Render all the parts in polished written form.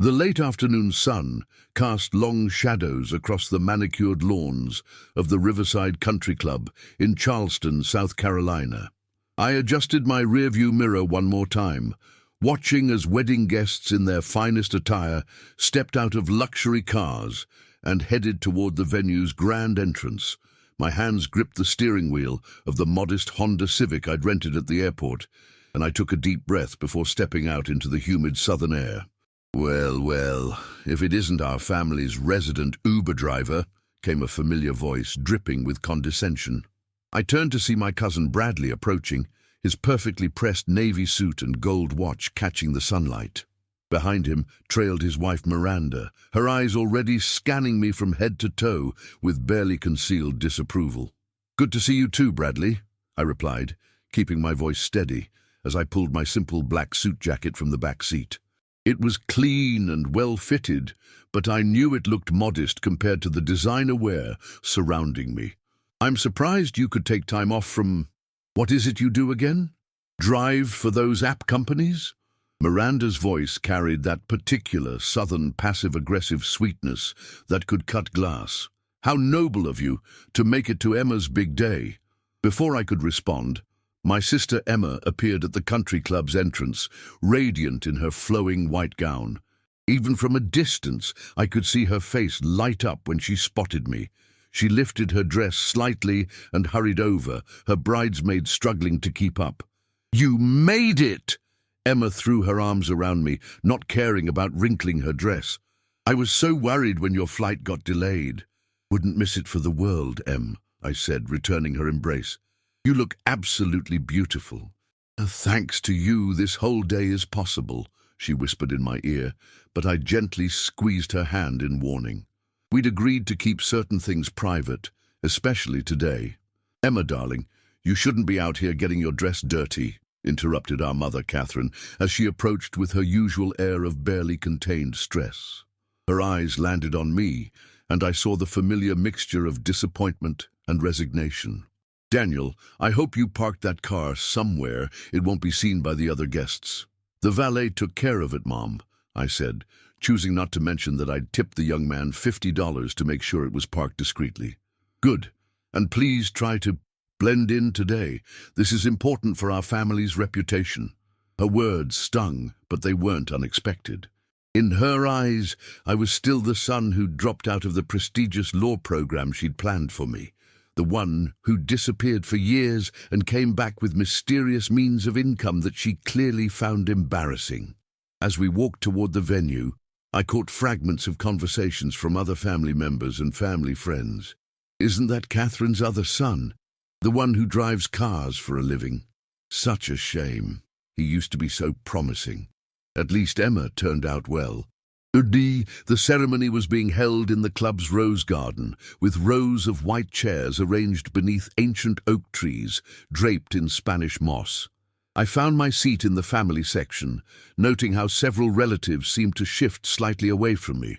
The late afternoon sun cast long shadows across the manicured lawns of the Riverside Country Club in Charleston, South Carolina. I adjusted my rearview mirror one more time, watching as wedding guests in their finest attire stepped out of luxury cars and headed toward the venue's grand entrance. My hands gripped the steering wheel of the modest Honda Civic I'd rented at the airport, and I took a deep breath before stepping out into the humid southern air. Well, if it isn't our family's resident Uber driver, came a familiar voice, dripping with condescension. I turned to see my cousin Bradley approaching, his perfectly pressed navy suit and gold watch catching the sunlight. Behind him trailed his wife Miranda, her eyes already scanning me from head to toe with barely concealed disapproval. "Good to see you too, Bradley," I replied, keeping my voice steady as I pulled my simple black suit jacket from the back seat. It was clean and well-fitted, but I knew it looked modest compared to the designer wear surrounding me. "I'm surprised you could take time off from... What is it you do again? Drive for those app companies?" Miranda's voice carried that particular southern passive-aggressive sweetness that could cut glass. "How noble of you to make it to Emma's big day." Before I could respond, my sister Emma appeared at the country club's entrance, radiant in her flowing white gown. Even from a distance, I could see her face light up when she spotted me. She lifted her dress slightly and hurried over, her bridesmaids struggling to keep up. "You made it!" Emma threw her arms around me, not caring about wrinkling her dress. "I was so worried when your flight got delayed." "Wouldn't miss it for the world, Em," I said, returning her embrace. "You look absolutely beautiful." "Thanks to you, this whole day is possible," she whispered in my ear, but I gently squeezed her hand in warning. We'd agreed to keep certain things private, especially today. "Emma, darling, you shouldn't be out here getting your dress dirty," interrupted our mother, Catherine, as she approached with her usual air of barely contained stress. Her eyes landed on me, and I saw the familiar mixture of disappointment and resignation. "Daniel, I hope you parked that car somewhere it won't be seen by the other guests." "The valet took care of it, Mom," I said, choosing not to mention that I'd tipped the young man $50 to make sure it was parked discreetly. "Good, and please try to blend in today. This is important for our family's reputation." Her words stung, but they weren't unexpected. In her eyes, I was still the son who'd dropped out of the prestigious law program she'd planned for me. The one who disappeared for years and came back with mysterious means of income that she clearly found embarrassing. As we walked toward the venue, I caught fragments of conversations from other family members and family friends. "Isn't that Catherine's other son? The one who drives cars for a living? Such a shame. He used to be so promising. At least Emma turned out well." The ceremony was being held in the club's rose garden, with rows of white chairs arranged beneath ancient oak trees, draped in Spanish moss. I found my seat in the family section, noting how several relatives seemed to shift slightly away from me.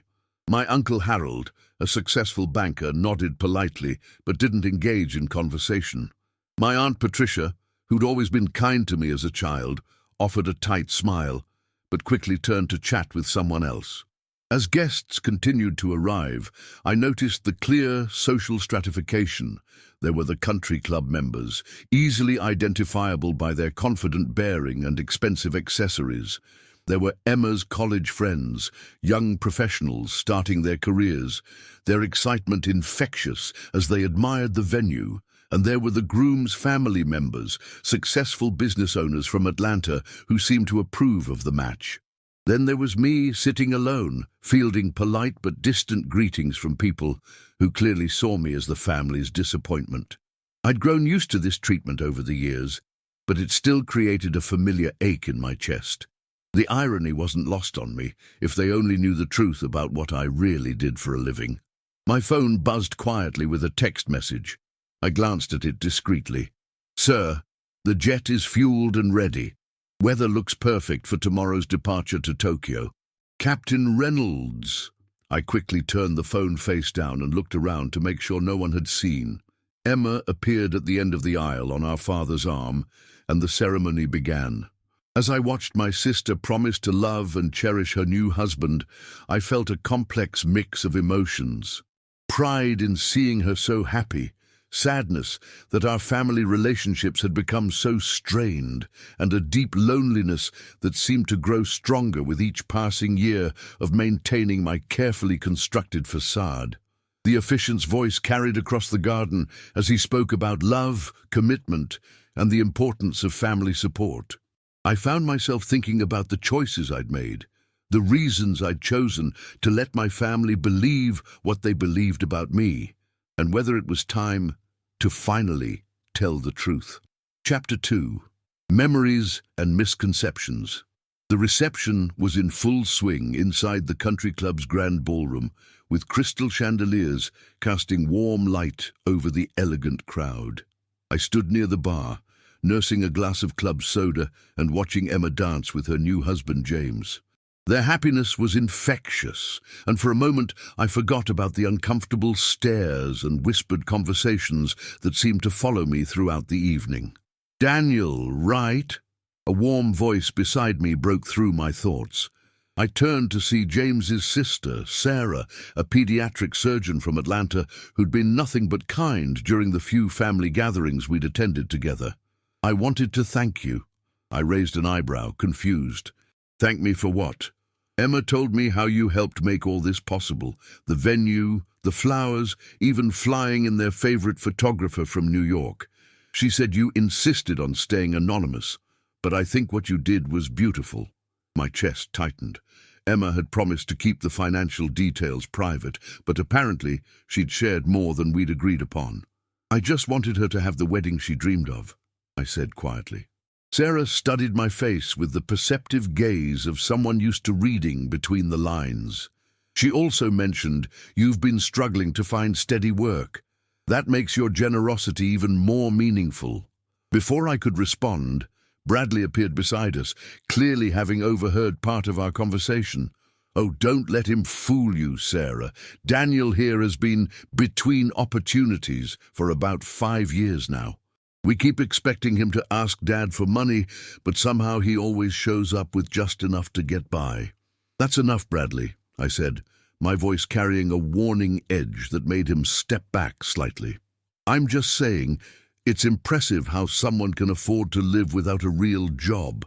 My Uncle Harold, a successful banker, nodded politely, but didn't engage in conversation. My Aunt Patricia, who'd always been kind to me as a child, offered a tight smile, but quickly turned to chat with someone else. As guests continued to arrive, I noticed the clear social stratification. There were the country club members, easily identifiable by their confident bearing and expensive accessories. There were Emma's college friends, young professionals starting their careers, their excitement infectious as they admired the venue. And there were the groom's family members, successful business owners from Atlanta who seemed to approve of the match. Then there was me sitting alone, fielding polite but distant greetings from people who clearly saw me as the family's disappointment. I'd grown used to this treatment over the years, but it still created a familiar ache in my chest. The irony wasn't lost on me, if they only knew the truth about what I really did for a living. My phone buzzed quietly with a text message. I glanced at it discreetly. "Sir, the jet is fueled and ready. Weather looks perfect for tomorrow's departure to Tokyo. Captain Reynolds." I quickly turned the phone face down and looked around to make sure no one had seen. Emma appeared at the end of the aisle on our father's arm, and the ceremony began. As I watched my sister promise to love and cherish her new husband, I felt a complex mix of emotions. Pride in seeing her so happy, sadness that our family relationships had become so strained, and a deep loneliness that seemed to grow stronger with each passing year of maintaining my carefully constructed facade. The officiant's voice carried across the garden as he spoke about love, commitment, and the importance of family support. I found myself thinking about the choices I'd made, the reasons I'd chosen to let my family believe what they believed about me, and whether it was time to finally tell the truth. Chapter 2. Memories and Misconceptions. The reception was in full swing inside the country club's grand ballroom, with crystal chandeliers casting warm light over the elegant crowd. I stood near the bar, nursing a glass of club soda and watching Emma dance with her new husband James. Their happiness was infectious, and for a moment I forgot about the uncomfortable stares and whispered conversations that seemed to follow me throughout the evening. "Daniel, right?" A warm voice beside me broke through my thoughts. I turned to see James's sister, Sarah, a pediatric surgeon from Atlanta who'd been nothing but kind during the few family gatherings we'd attended together. "I wanted to thank you." I raised an eyebrow, confused. "Thank me for what?" "Emma told me how you helped make all this possible. The venue, the flowers, even flying in their favorite photographer from New York. She said you insisted on staying anonymous, but I think what you did was beautiful." My chest tightened. Emma had promised to keep the financial details private, but apparently she'd shared more than we'd agreed upon. "I just wanted her to have the wedding she dreamed of," I said quietly. Sarah studied my face with the perceptive gaze of someone used to reading between the lines. She also mentioned, "You've been struggling to find steady work. That makes your generosity even more meaningful." Before I could respond, Bradley appeared beside us, clearly having overheard part of our conversation. "Oh, don't let him fool you, Sarah. Daniel here has been between opportunities for about 5 years now. We keep expecting him to ask Dad for money, but somehow he always shows up with just enough to get by." "That's enough, Bradley," I said, my voice carrying a warning edge that made him step back slightly. "I'm just saying, it's impressive how someone can afford to live without a real job.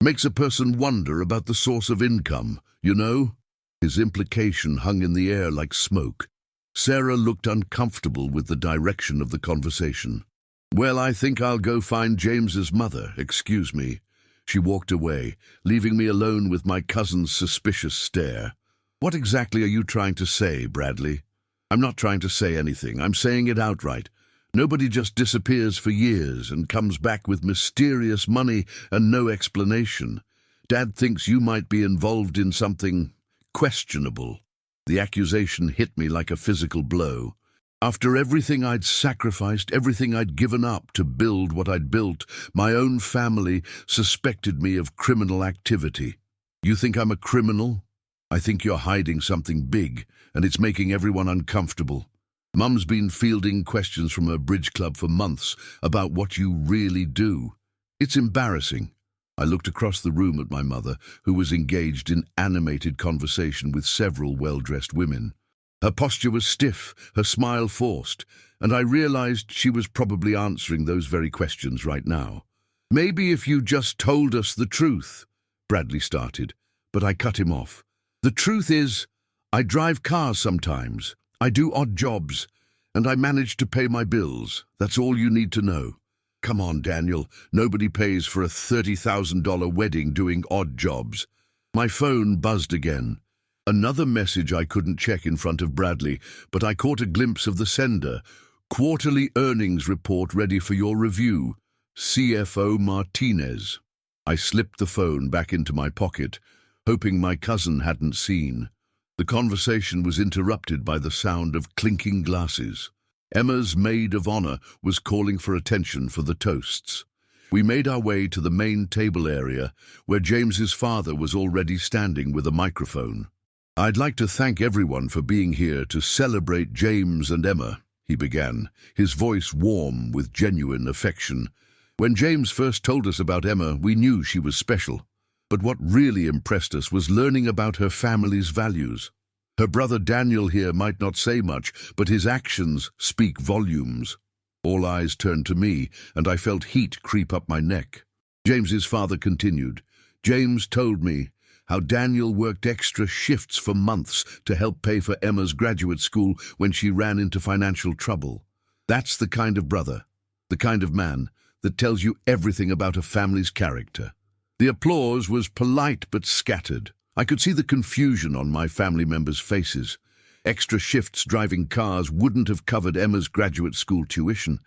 Makes a person wonder about the source of income, you know?" His implication hung in the air like smoke. Sarah looked uncomfortable with the direction of the conversation. "Well, I think I'll go find James's mother, excuse me." She walked away, leaving me alone with my cousin's suspicious stare. "What exactly are you trying to say, Bradley?" "I'm not trying to say anything. I'm saying it outright. Nobody just disappears for years and comes back with mysterious money and no explanation. Dad thinks you might be involved in something questionable." The accusation hit me like a physical blow. After everything I'd sacrificed, everything I'd given up to build what I'd built, my own family suspected me of criminal activity. "You think I'm a criminal? I think you're hiding something big, and it's making everyone uncomfortable. Mum's been fielding questions from her bridge club for months about what you really do. It's embarrassing." I looked across the room at my mother, who was engaged in animated conversation with several well-dressed women. Her posture was stiff, her smile forced, and I realized she was probably answering those very questions right now. "Maybe if you just told us the truth," Bradley started, but I cut him off. "The truth is, I drive cars sometimes, I do odd jobs, and I manage to pay my bills. That's all you need to know." "Come on, Daniel, nobody pays for a $30,000 wedding doing odd jobs." My phone buzzed again. Another message I couldn't check in front of Bradley, but I caught a glimpse of the sender. "Quarterly earnings report ready for your review. CFO Martinez." I slipped the phone back into my pocket, hoping my cousin hadn't seen. The conversation was interrupted by the sound of clinking glasses. Emma's maid of honor was calling for attention for the toasts. We made our way to the main table area, where James's father was already standing with a microphone. "I'd like to thank everyone for being here to celebrate James and Emma," he began, his voice warm with genuine affection. When James first told us about Emma, we knew she was special. But what really impressed us was learning about her family's values. Her brother Daniel here might not say much, but his actions speak volumes. All eyes turned to me, and I felt heat creep up my neck. James's father continued. James told me how Daniel worked extra shifts for months to help pay for Emma's graduate school when she ran into financial trouble. That's the kind of brother, the kind of man that tells you everything about a family's character. The applause was polite but scattered. I could see the confusion on my family members' faces. Extra shifts driving cars wouldn't have covered Emma's graduate school tuition,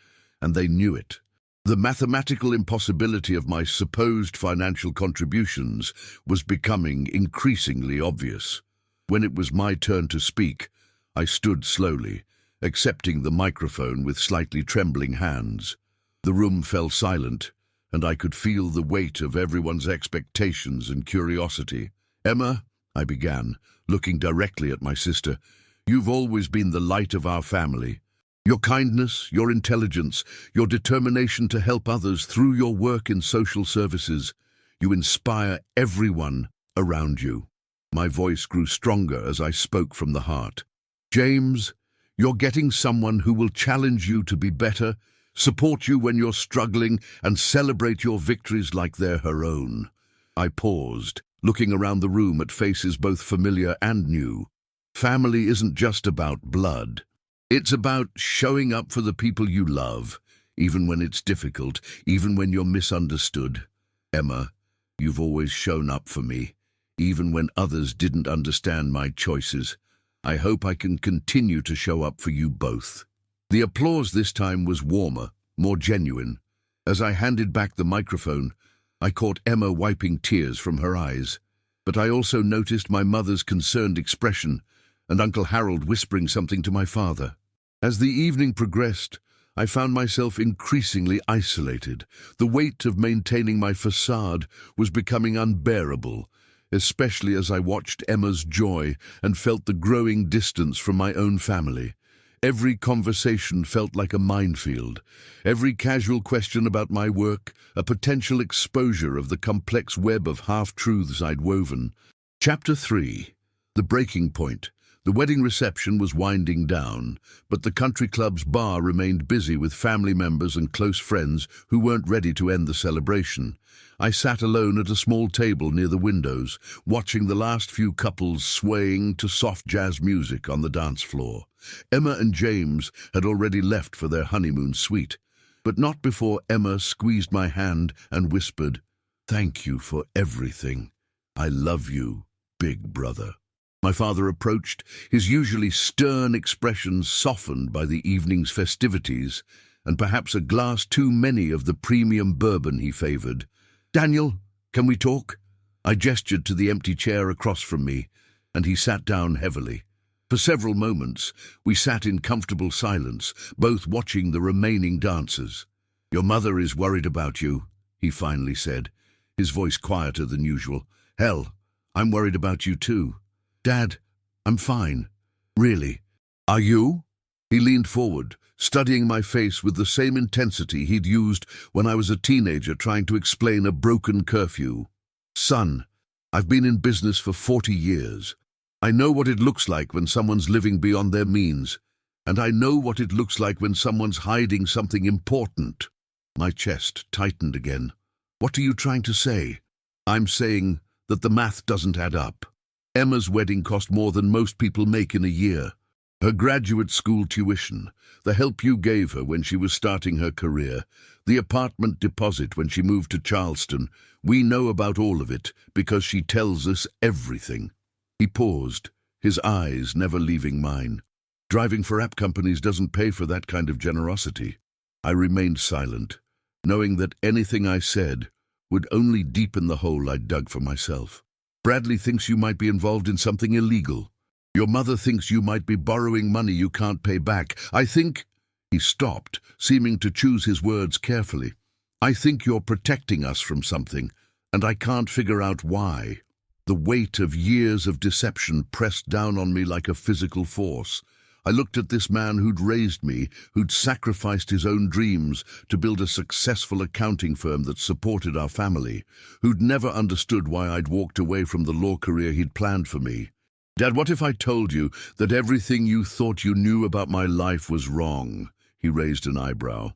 and they knew it. The mathematical impossibility of my supposed financial contributions was becoming increasingly obvious. When it was my turn to speak, I stood slowly, accepting the microphone with slightly trembling hands. The room fell silent, and I could feel the weight of everyone's expectations and curiosity. Emma, I began, looking directly at my sister, you've always been the light of our family. Your kindness, your intelligence, your determination to help others through your work in social services, you inspire everyone around you. My voice grew stronger as I spoke from the heart. James, you're getting someone who will challenge you to be better, support you when you're struggling, and celebrate your victories like they're her own. I paused, looking around the room at faces both familiar and new. Family isn't just about blood. It's about showing up for the people you love, even when it's difficult, even when you're misunderstood. Emma, you've always shown up for me, even when others didn't understand my choices. I hope I can continue to show up for you both. The applause this time was warmer, more genuine. As I handed back the microphone, I caught Emma wiping tears from her eyes. But I also noticed my mother's concerned expression and Uncle Harold whispering something to my father. As the evening progressed, I found myself increasingly isolated. The weight of maintaining my facade was becoming unbearable, especially as I watched Emma's joy and felt the growing distance from my own family. Every conversation felt like a minefield. Every casual question about my work, a potential exposure of the complex web of half-truths I'd woven. Chapter 3. The Breaking Point. The wedding reception was winding down, but the country club's bar remained busy with family members and close friends who weren't ready to end the celebration. I sat alone at a small table near the windows, watching the last few couples swaying to soft jazz music on the dance floor. Emma and James had already left for their honeymoon suite, but not before Emma squeezed my hand and whispered, "Thank you for everything. I love you, big brother." My father approached, his usually stern expression softened by the evening's festivities, and perhaps a glass too many of the premium bourbon he favored. "Daniel, can we talk?" I gestured to the empty chair across from me, and he sat down heavily. For several moments, we sat in comfortable silence, both watching the remaining dancers. "Your mother is worried about you," he finally said, his voice quieter than usual. "Hell, I'm worried about you too." "Dad, I'm fine. Really. Are you?" He leaned forward, studying my face with the same intensity he'd used when I was a teenager trying to explain a broken curfew. "Son, I've been in business for 40 years. I know what it looks like when someone's living beyond their means, and I know what it looks like when someone's hiding something important." My chest tightened again. "What are you trying to say?" "I'm saying that the math doesn't add up. Emma's wedding cost more than most people make in a year. Her graduate school tuition, the help you gave her when she was starting her career, the apartment deposit when she moved to Charleston, we know about all of it because she tells us everything." He paused, his eyes never leaving mine. Driving for app companies doesn't pay for that kind of generosity. I remained silent, knowing that anything I said would only deepen the hole I'd dug for myself. "Bradley thinks you might be involved in something illegal. Your mother thinks you might be borrowing money you can't pay back. I think—" He stopped, seeming to choose his words carefully. "I think you're protecting us from something, and I can't figure out why." The weight of years of deception pressed down on me like a physical force. I looked at this man who'd raised me, who'd sacrificed his own dreams to build a successful accounting firm that supported our family, who'd never understood why I'd walked away from the law career he'd planned for me. "Dad, what if I told you that everything you thought you knew about my life was wrong?" He raised an eyebrow.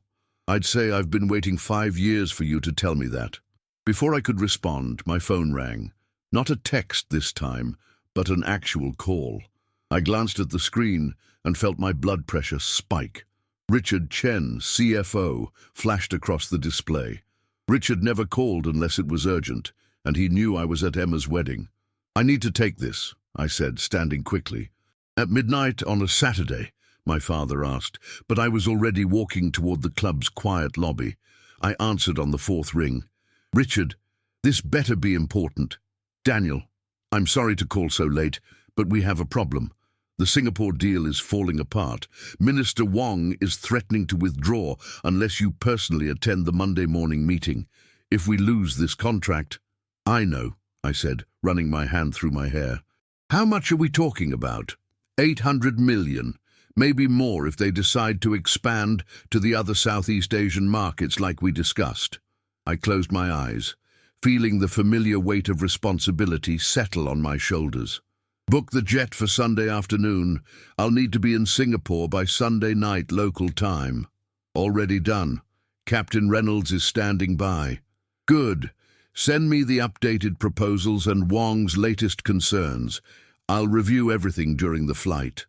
"I'd say I've been waiting 5 years for you to tell me that." Before I could respond, my phone rang. Not a text this time, but an actual call. I glanced at the screen and felt my blood pressure spike. Richard Chen, CFO, flashed across the display. Richard never called unless it was urgent, and he knew I was at Emma's wedding. "I need to take this," I said, standing quickly. "At midnight on a Saturday?" my father asked, but I was already walking toward the club's quiet lobby. I answered on the 4th ring. "Richard, this better be important. Daniel, I'm sorry to call so late, but we have a problem. The Singapore deal is falling apart. Minister Wong is threatening to withdraw unless you personally attend the Monday morning meeting. If we lose this contract—" "I know," I said, running my hand through my hair. "How much are we talking about?" 800 million. Maybe more if they decide to expand to the other Southeast Asian markets like we discussed. I closed my eyes, feeling the familiar weight of responsibility settle on my shoulders. "Book the jet for Sunday afternoon. I'll need to be in Singapore by Sunday night local time." "Already done. Captain Reynolds is standing by." "Good. Send me the updated proposals and Wong's latest concerns. I'll review everything during the flight."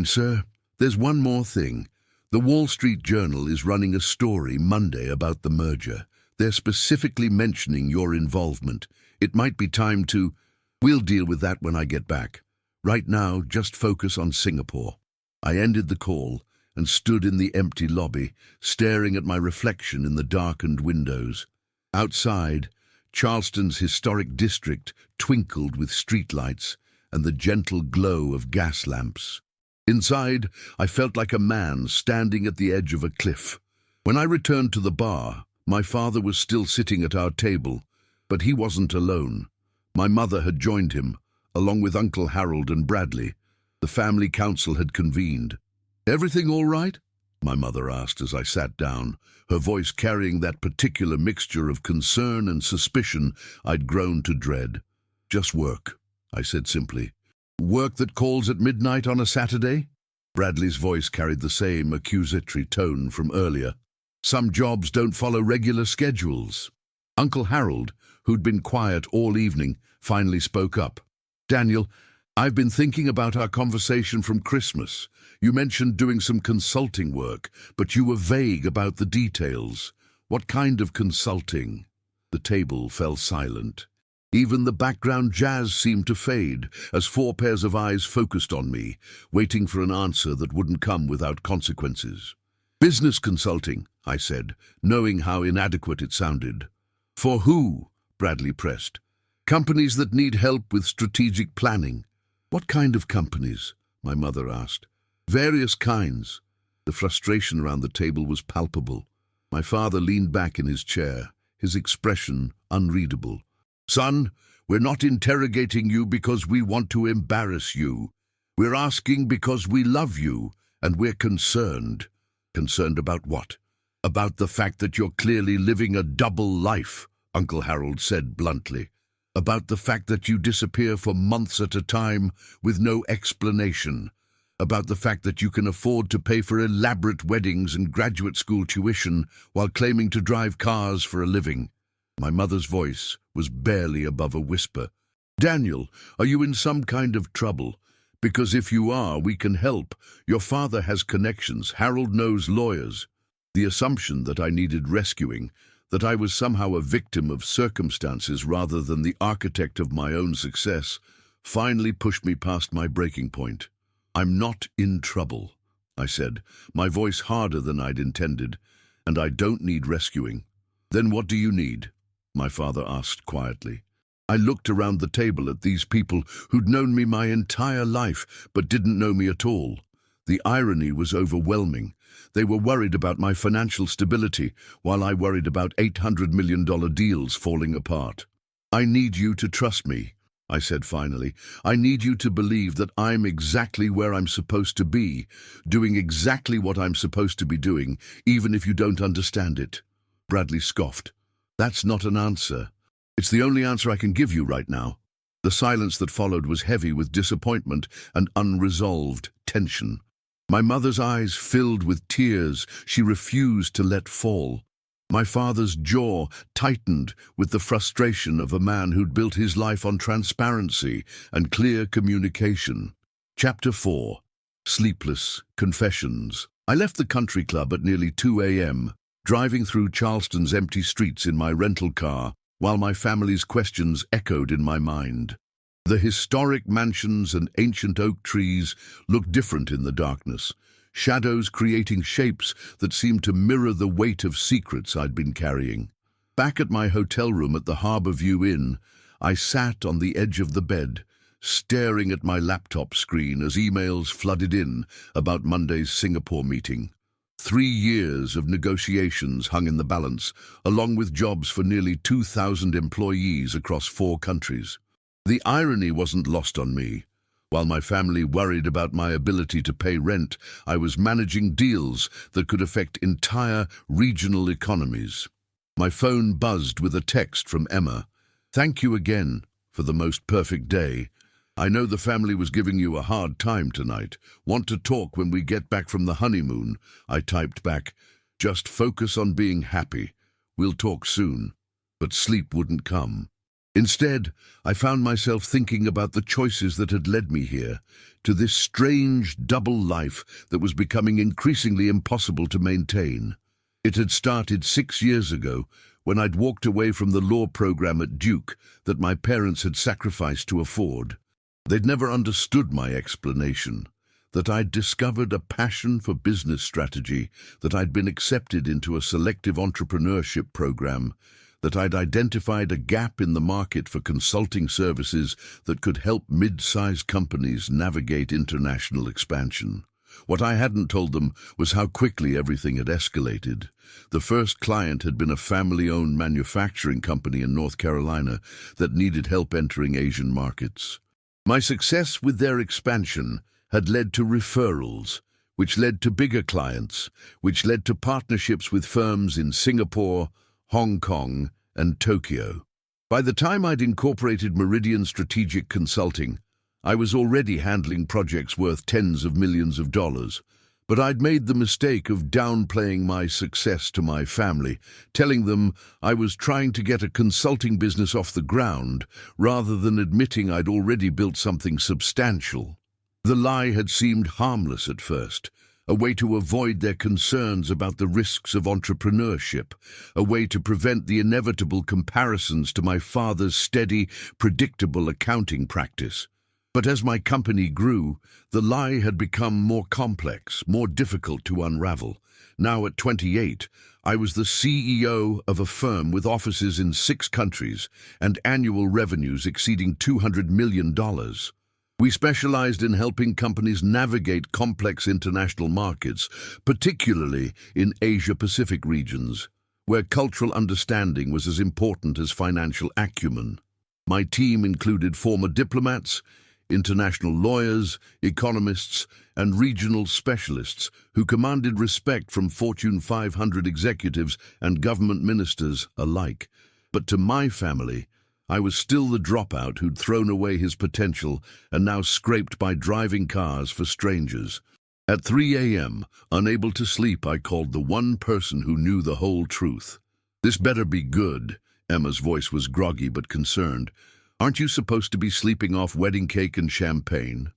"Sir, there's one more thing. The Wall Street Journal is running a story Monday about the merger. They're specifically mentioning your involvement. It might be time to—" "We'll deal with that when I get back. Right now, just focus on Singapore." I ended the call and stood in the empty lobby, staring at my reflection in the darkened windows. Outside, Charleston's historic district twinkled with streetlights and the gentle glow of gas lamps. Inside, I felt like a man standing at the edge of a cliff. When I returned to the bar, my father was still sitting at our table, but he wasn't alone. My mother had joined him, along with Uncle Harold and Bradley. The family council had convened. "Everything all right?" my mother asked as I sat down, her voice carrying that particular mixture of concern and suspicion I'd grown to dread. "Just work," I said simply. "Work that calls at midnight on a Saturday?" Bradley's voice carried the same accusatory tone from earlier. "Some jobs don't follow regular schedules." Uncle Harold, who'd been quiet all evening, finally spoke up. "Daniel, I've been thinking about our conversation from Christmas. You mentioned doing some consulting work, but you were vague about the details. What kind of consulting?" The table fell silent. Even the background jazz seemed to fade as 4 pairs of eyes focused on me, waiting for an answer that wouldn't come without consequences. "Business consulting," I said, knowing how inadequate it sounded. "For who?" Bradley pressed. "Companies that need help with strategic planning." "What kind of companies?" my mother asked. "Various kinds." The frustration around the table was palpable. My father leaned back in his chair, his expression unreadable. "Son, we're not interrogating you because we want to embarrass you. We're asking because we love you, and we're concerned." "Concerned about what?" "About the fact that you're clearly living a double life," Uncle Harold said bluntly. "About the fact that you disappear for months at a time with no explanation. About the fact that you can afford to pay for elaborate weddings and graduate school tuition while claiming to drive cars for a living." My mother's voice was barely above a whisper. "Daniel, are you in some kind of trouble? Because if you are, we can help. Your father has connections. Harold knows lawyers." The assumption that I needed rescuing, that I was somehow a victim of circumstances rather than the architect of my own success, finally pushed me past my breaking point. "I'm not in trouble," I said, my voice harder than I'd intended, "and I don't need rescuing." "Then what do you need?" my father asked quietly. I looked around the table at these people who'd known me my entire life but didn't know me at all. The irony was overwhelming. They were worried about my financial stability while I worried about $800 million deals falling apart. "I need you to trust me." I said finally. I need you to believe that I'm exactly where I'm supposed to be, doing exactly what I'm supposed to be doing, even if you don't understand it. Bradley scoffed. That's not an answer. It's the only answer I can give you right now. The silence that followed was heavy with disappointment and unresolved tension. My mother's eyes filled with tears she refused to let fall. My father's jaw tightened with the frustration of a man who'd built his life on transparency and clear communication. Chapter 4. Sleepless Confessions. I left the country club at nearly 2 a.m., driving through Charleston's empty streets in my rental car, while my family's questions echoed in my mind. The historic mansions and ancient oak trees looked different in the darkness, shadows creating shapes that seemed to mirror the weight of secrets I'd been carrying. Back at my hotel room at the Harbor View Inn, I sat on the edge of the bed, staring at my laptop screen as emails flooded in about Monday's Singapore meeting. 3 years of negotiations hung in the balance, along with jobs for nearly 2,000 employees across 4 countries. The irony wasn't lost on me. While my family worried about my ability to pay rent, I was managing deals that could affect entire regional economies. My phone buzzed with a text from Emma. "Thank you again for the most perfect day. I know the family was giving you a hard time tonight. Want to talk when we get back from the honeymoon?" I typed back. "Just focus on being happy. We'll talk soon." But sleep wouldn't come. Instead, I found myself thinking about the choices that had led me here, to this strange double life that was becoming increasingly impossible to maintain. It had started 6 years ago, when I'd walked away from the law program at Duke that my parents had sacrificed to afford. They'd never understood my explanation, that I'd discovered a passion for business strategy, that I'd been accepted into a selective entrepreneurship program, that I'd identified a gap in the market for consulting services that could help mid-sized companies navigate international expansion. What I hadn't told them was how quickly everything had escalated. The first client had been a family-owned manufacturing company in North Carolina that needed help entering Asian markets. My success with their expansion had led to referrals, which led to bigger clients, which led to partnerships with firms in Singapore, Hong Kong, and Tokyo. By the time I'd incorporated Meridian Strategic Consulting, I was already handling projects worth tens of millions of dollars. But I'd made the mistake of downplaying my success to my family, telling them I was trying to get a consulting business off the ground, rather than admitting I'd already built something substantial. The lie had seemed harmless at first, a way to avoid their concerns about the risks of entrepreneurship, a way to prevent the inevitable comparisons to my father's steady, predictable accounting practice. But as my company grew, the lie had become more complex, more difficult to unravel. Now at 28, I was the CEO of a firm with offices in 6 countries and annual revenues exceeding $200 million. We specialized in helping companies navigate complex international markets, particularly in Asia-Pacific regions, where cultural understanding was as important as financial acumen. My team included former diplomats, international lawyers, economists, and regional specialists who commanded respect from Fortune 500 executives and government ministers alike. But to my family, I was still the dropout who'd thrown away his potential and now scraped by driving cars for strangers. At 3 a.m., unable to sleep, I called the one person who knew the whole truth. "This better be good." Emma's voice was groggy but concerned. "Aren't you supposed to be sleeping off wedding cake and champagne?"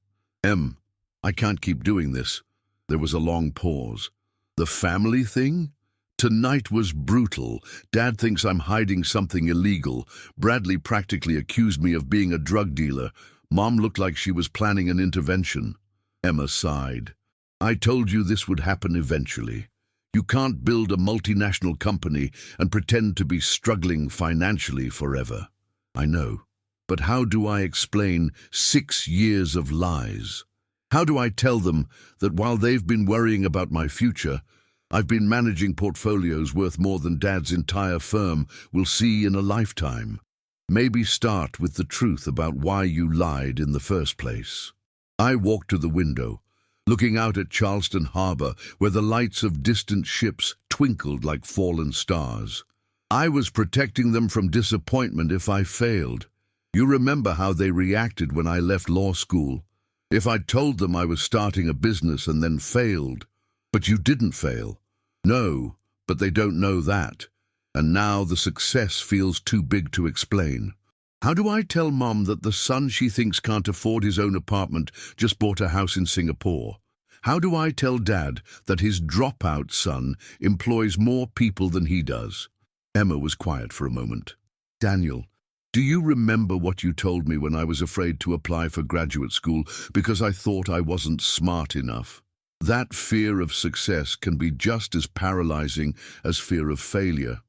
"Em, I can't keep doing this." There was a long pause. "The family thing? Tonight was brutal. Dad thinks I'm hiding something illegal. Bradley practically accused me of being a drug dealer. Mom looked like she was planning an intervention." Emma sighed. "I told you this would happen eventually. You can't build a multinational company and pretend to be struggling financially forever." "I know. But how do I explain 6 years of lies? How do I tell them that while they've been worrying about my future, I've been managing portfolios worth more than Dad's entire firm will see in a lifetime?" Maybe start with the truth about why you lied in the first place. I walked to the window, looking out at Charleston Harbor, where the lights of distant ships twinkled like fallen stars. I was protecting them from disappointment if I failed. You remember how they reacted when I left law school? If I'd told them I was starting a business and then failed. But you didn't fail. No, but they don't know that. And now the success feels too big to explain. How do I tell Mom that the son she thinks can't afford his own apartment just bought a house in Singapore? How do I tell Dad that his dropout son employs more people than he does? Emma was quiet for a moment. Daniel, do you remember what you told me when I was afraid to apply for graduate school because I thought I wasn't smart enough? That fear of success can be just as paralyzing as fear of failure.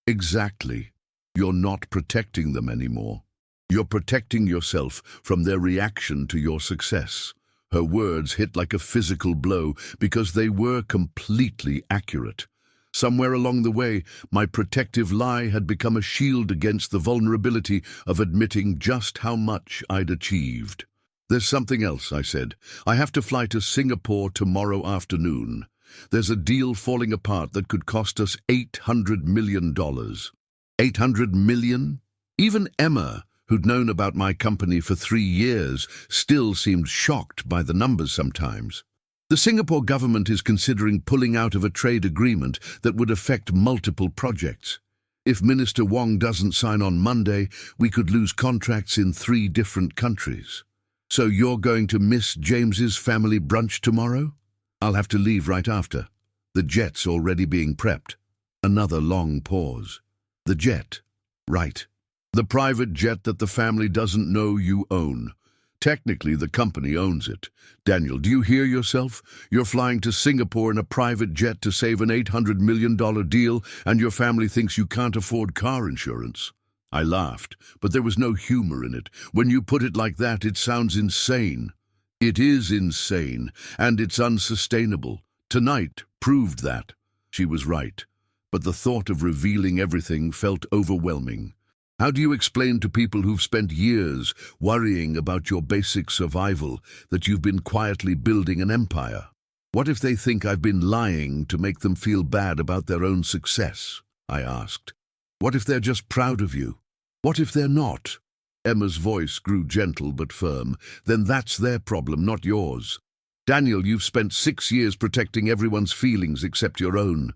Exactly. You're not protecting them anymore. You're protecting yourself from their reaction to your success. Her words hit like a physical blow because they were completely accurate. Somewhere along the way, my protective lie had become a shield against the vulnerability of admitting just how much I'd achieved. There's something else, I said. I have to fly to Singapore tomorrow afternoon. There's a deal falling apart that could cost us $800 million. $800 million? Even Emma, who'd known about my company for 3 years, still seemed shocked by the numbers sometimes. The Singapore government is considering pulling out of a trade agreement that would affect multiple projects. If Minister Wong doesn't sign on Monday, we could lose contracts in 3 different countries. So you're going to miss James's family brunch tomorrow? I'll have to leave right after. The jet's already being prepped. Another long pause. The jet. Right. The private jet that the family doesn't know you own. Technically, the company owns it. Daniel, do you hear yourself? You're flying to Singapore in a private jet to save an $800 million deal, and your family thinks you can't afford car insurance. I laughed, but there was no humor in it. When you put it like that, it sounds insane. It is insane, and it's unsustainable. Tonight proved that. She was right, but the thought of revealing everything felt overwhelming. How do you explain to people who've spent years worrying about your basic survival that you've been quietly building an empire? What if they think I've been lying to make them feel bad about their own success? I asked. What if they're just proud of you? What if they're not? Emma's voice grew gentle but firm. Then that's their problem, not yours. Daniel, you've spent 6 years protecting everyone's feelings except your own.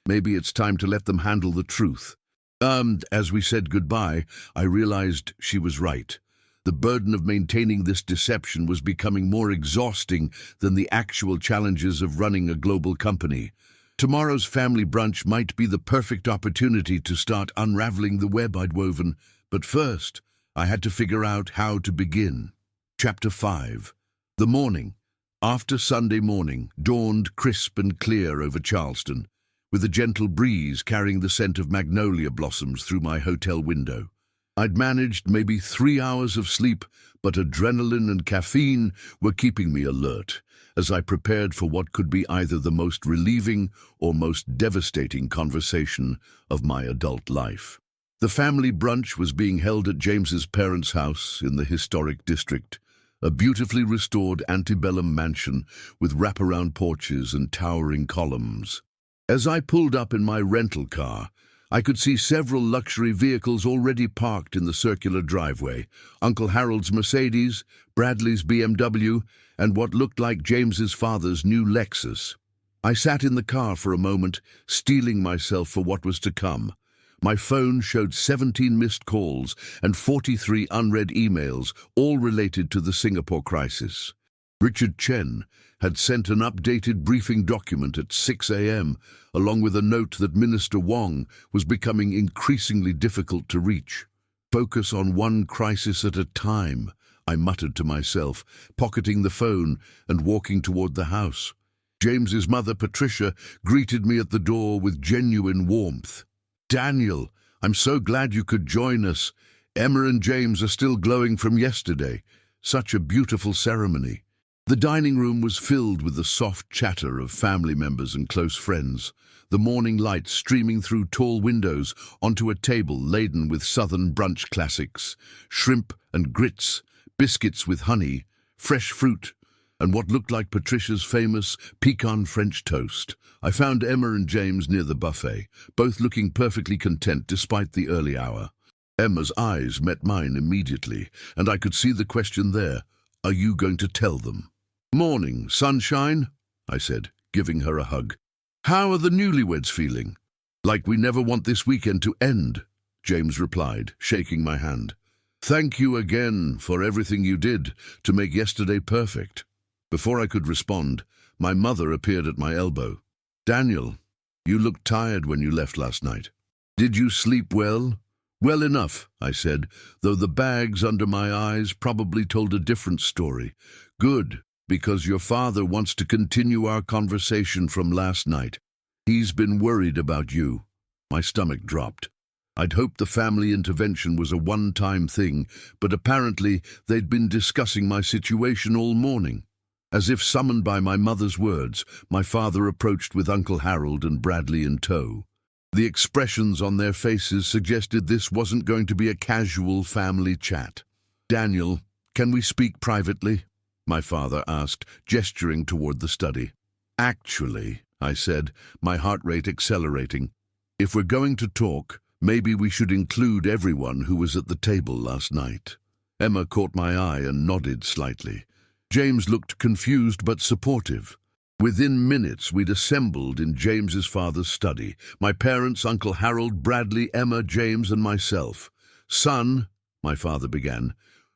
Maybe it's time to let them handle the truth. As we said goodbye, I realized she was right. The burden of maintaining this deception was becoming more exhausting than the actual challenges of running a global company. Tomorrow's family brunch might be the perfect opportunity to start unraveling the web I'd woven, but first, I had to figure out how to begin. Chapter 5. The morning, after Sunday morning, dawned crisp and clear over Charleston, with a gentle breeze carrying the scent of magnolia blossoms through my hotel window. I'd managed maybe 3 hours of sleep, but adrenaline and caffeine were keeping me alert as I prepared for what could be either the most relieving or most devastating conversation of my adult life. The family brunch was being held at James's parents' house in the historic district, a beautifully restored antebellum mansion with wraparound porches and towering columns. As I pulled up in my rental car, I could see several luxury vehicles already parked in the circular driveway. Uncle Harold's Mercedes, Bradley's BMW, and what looked like James's father's new Lexus. I sat in the car for a moment, steeling myself for what was to come. My phone showed 17 missed calls and 43 unread emails, all related to the Singapore crisis. Richard Chen had sent an updated briefing document at 6 a.m., along with a note that Minister Wong was becoming increasingly difficult to reach. Focus on one crisis at a time, I muttered to myself, pocketing the phone and walking toward the house. James's mother, Patricia, greeted me at the door with genuine warmth. Daniel, I'm so glad you could join us. Emma and James are still glowing from yesterday. Such a beautiful ceremony. The dining room was filled with the soft chatter of family members and close friends, the morning light streaming through tall windows onto a table laden with southern brunch classics, shrimp and grits, biscuits with honey, fresh fruit, and what looked like Patricia's famous pecan French toast. I found Emma and James near the buffet, both looking perfectly content despite the early hour. Emma's eyes met mine immediately, and I could see the question there. Are you going to tell them? Morning, sunshine, I said, giving her a hug. How are the newlyweds feeling? Like we never want this weekend to end, James replied, shaking my hand. Thank you again for everything you did to make yesterday perfect. Before I could respond, my mother appeared at my elbow. Daniel, you looked tired when you left last night. Did you sleep well? Well enough, I said, though the bags under my eyes probably told a different story. Good, because your father wants to continue our conversation from last night. He's been worried about you. My stomach dropped. I'd hoped the family intervention was a one-time thing, but apparently they'd been discussing my situation all morning. As if summoned by my mother's words, my father approached with Uncle Harold and Bradley in tow. The expressions on their faces suggested this wasn't going to be a casual family chat. Daniel, can we speak privately? My father asked, gesturing toward the study. Actually, I said, my heart rate accelerating, if we're going to talk, maybe we should include everyone who was at the table last night. Emma caught my eye and nodded slightly. James looked confused but supportive. Within minutes, we'd assembled in James's father's study. My parents, Uncle Harold, Bradley, Emma, James, and myself. Son, my father began,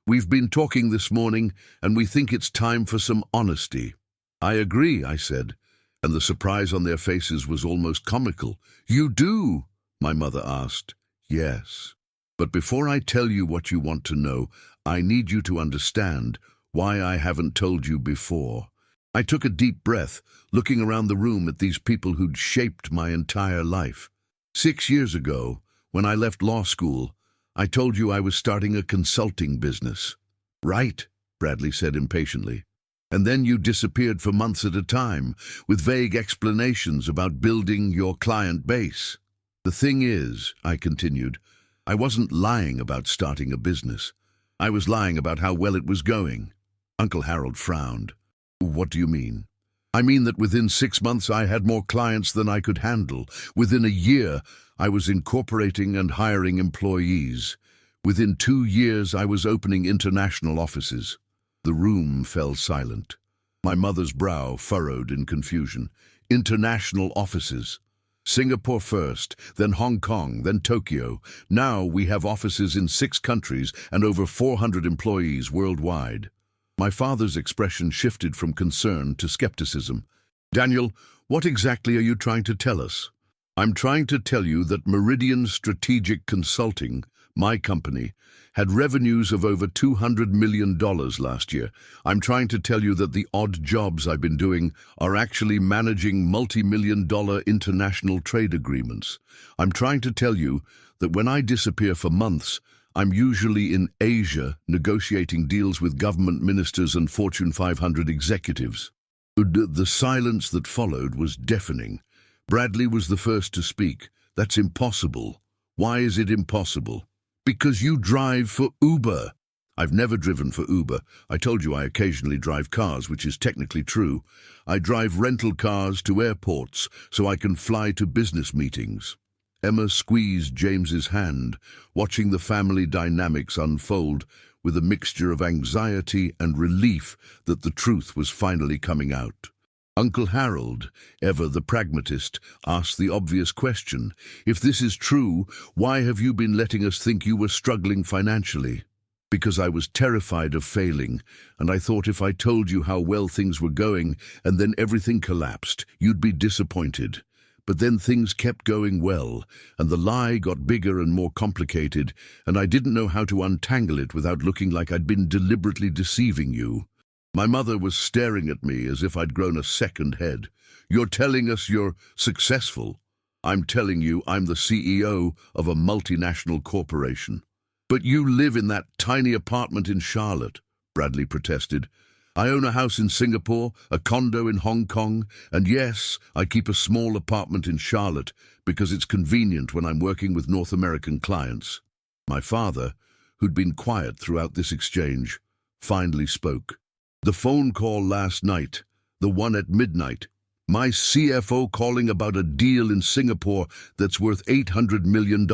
we've been talking this morning, and we think it's time for some honesty. I agree, I said, and the surprise on their faces was almost comical. You do? My mother asked. Yes. But before I tell you what you want to know, I need you to understand why I haven't told you before. I took a deep breath, looking around the room at these people who'd shaped my entire life. 6 years ago, when I left law school, I told you I was starting a consulting business. Right, Bradley said impatiently. And then you disappeared for months at a time, with vague explanations about building your client base. The thing is, I continued, I wasn't lying about starting a business. I was lying about how well it was going. Uncle Harold frowned. What do you mean? I mean that within 6 months I had more clients than I could handle. Within a year, I was incorporating and hiring employees. Within 2 years, I was opening international offices. The room fell silent. My mother's brow furrowed in confusion. International offices. Singapore first, then Hong Kong, then Tokyo. Now we have offices in 6 countries and over 400 employees worldwide. My father's expression shifted from concern to skepticism. Daniel, what exactly are you trying to tell us? I'm trying to tell you that Meridian Strategic Consulting, my company, had revenues of over $200 million last year. I'm trying to tell you that the odd jobs I've been doing are actually managing multi-million-dollar international trade agreements. I'm trying to tell you that when I disappear for months, I'm usually in Asia negotiating deals with government ministers and Fortune 500 executives. The silence that followed was deafening. Bradley was the first to speak. That's impossible. Why is it impossible? Because you drive for Uber. I've never driven for Uber. I told you I occasionally drive cars, which is technically true. I drive rental cars to airports so I can fly to business meetings. Emma squeezed James's hand, watching the family dynamics unfold with a mixture of anxiety and relief that the truth was finally coming out. Uncle Harold, ever the pragmatist, asked the obvious question. If this is true, why have you been letting us think you were struggling financially? Because I was terrified of failing, and I thought if I told you how well things were going and then everything collapsed, you'd be disappointed. But then things kept going well, and the lie got bigger and more complicated, and I didn't know how to untangle it without looking like I'd been deliberately deceiving you. My mother was staring at me as if I'd grown a second head. You're telling us you're successful. I'm telling you I'm the CEO of a multinational corporation. But you live in that tiny apartment in Charlotte, Bradley protested. I own a house in Singapore, a condo in Hong Kong, and yes, I keep a small apartment in Charlotte because it's convenient when I'm working with North American clients. My father, who'd been quiet throughout this exchange, finally spoke. The phone call last night, the one at midnight. My CFO calling about a deal in Singapore that's worth $800 million.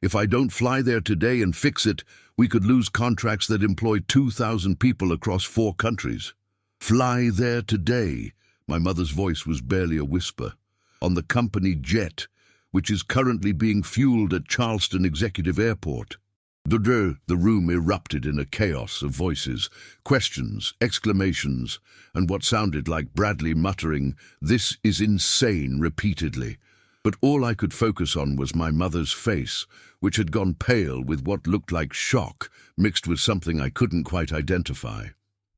If I don't fly there today and fix it, we could lose contracts that employ 2,000 people across 4 countries. Fly there today, my mother's voice was barely a whisper, on the company jet, which is currently being fueled at Charleston Executive Airport. The room erupted in a chaos of voices, questions, exclamations, and what sounded like Bradley muttering, "This is insane," repeatedly. But all I could focus on was my mother's face, which had gone pale with what looked like shock, mixed with something I couldn't quite identify.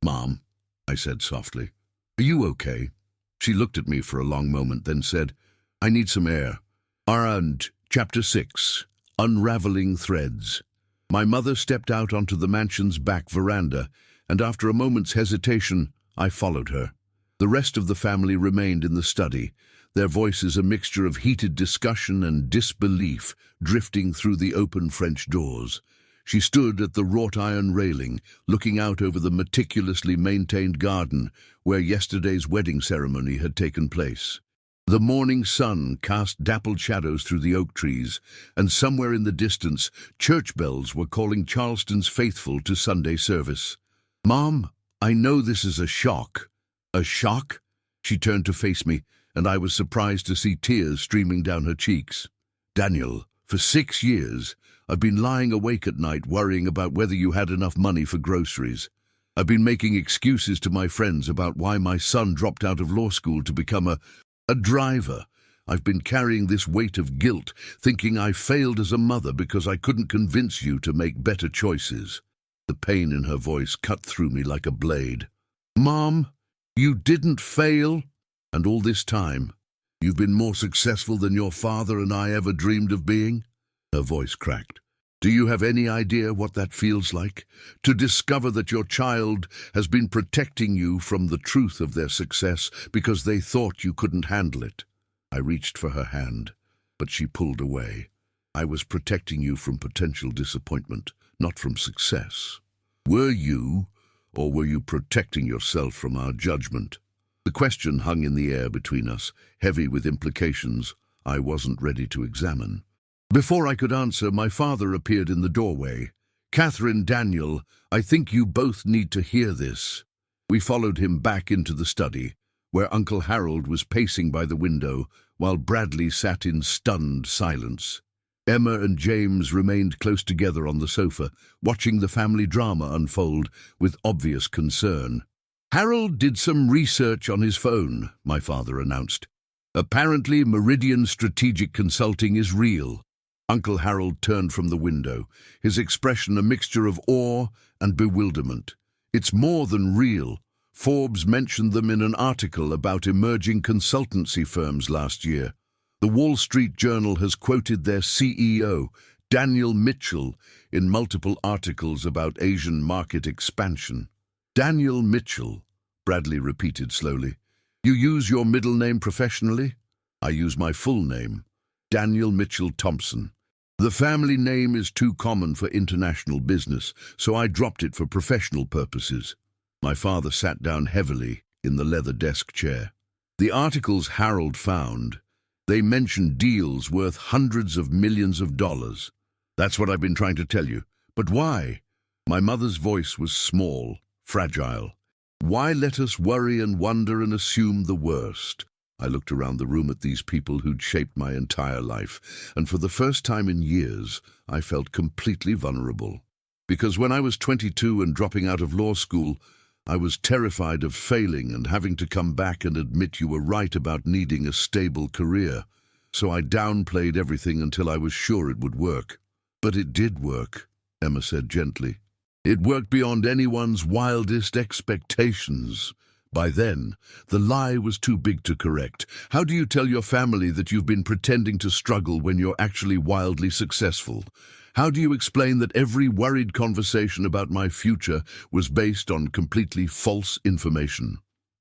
"Mom," I said softly, "are you okay?" She looked at me for a long moment, then said, "I need some air." And Chapter 6, Unraveling Threads. My mother stepped out onto the mansion's back veranda, and after a moment's hesitation, I followed her. The rest of the family remained in the study, their voices a mixture of heated discussion and disbelief drifting through the open French doors. She stood at the wrought iron railing, looking out over the meticulously maintained garden where yesterday's wedding ceremony had taken place. The morning sun cast dappled shadows through the oak trees, and somewhere in the distance, church bells were calling Charleston's faithful to Sunday service. "Mom, I know this is a shock." "A shock?" She turned to face me, and I was surprised to see tears streaming down her cheeks. "Daniel, for 6 years, I've been lying awake at night worrying about whether you had enough money for groceries. I've been making excuses to my friends about why my son dropped out of law school to become a driver. I've been carrying this weight of guilt, thinking I failed as a mother because I couldn't convince you to make better choices." The pain in her voice cut through me like a blade. "Mom, you didn't fail? And all this time, you've been more successful than your father and I ever dreamed of being?" Her voice cracked. "Do you have any idea what that feels like? To discover that your child has been protecting you from the truth of their success because they thought you couldn't handle it." I reached for her hand, but she pulled away. "I was protecting you from potential disappointment, not from success." "Were you, or were you protecting yourself from our judgment?" The question hung in the air between us, heavy with implications I wasn't ready to examine. Before I could answer, my father appeared in the doorway. "Catherine, Daniel, I think you both need to hear this." We followed him back into the study, where Uncle Harold was pacing by the window, while Bradley sat in stunned silence. Emma and James remained close together on the sofa, watching the family drama unfold with obvious concern. "Harold did some research on his phone," my father announced. "Apparently, Meridian Strategic Consulting is real." Uncle Harold turned from the window, his expression a mixture of awe and bewilderment. "It's more than real. Forbes mentioned them in an article about emerging consultancy firms last year. The Wall Street Journal has quoted their CEO, Daniel Mitchell, in multiple articles about Asian market expansion." "Daniel Mitchell," Bradley repeated slowly. "You use your middle name professionally?" "I use my full name, Daniel Mitchell Thompson. The family name is too common for international business, so I dropped it for professional purposes." My father sat down heavily in the leather desk chair. "The articles Harold found, they mentioned deals worth hundreds of millions of dollars. That's what I've been trying to tell you. But why?" My mother's voice was small, fragile. "Why let us worry and wonder and assume the worst?" I looked around the room at these people who'd shaped my entire life, and for the first time in years, I felt completely vulnerable. Because when I was 22 and dropping out of law school, I was terrified of failing and having to come back and admit you were right about needing a stable career. So I downplayed everything until I was sure it would work. "But it did work," Emma said gently. "It worked beyond anyone's wildest expectations. By then, the lie was too big to correct. How do you tell your family that you've been pretending to struggle when you're actually wildly successful? How do you explain that every worried conversation about my future was based on completely false information?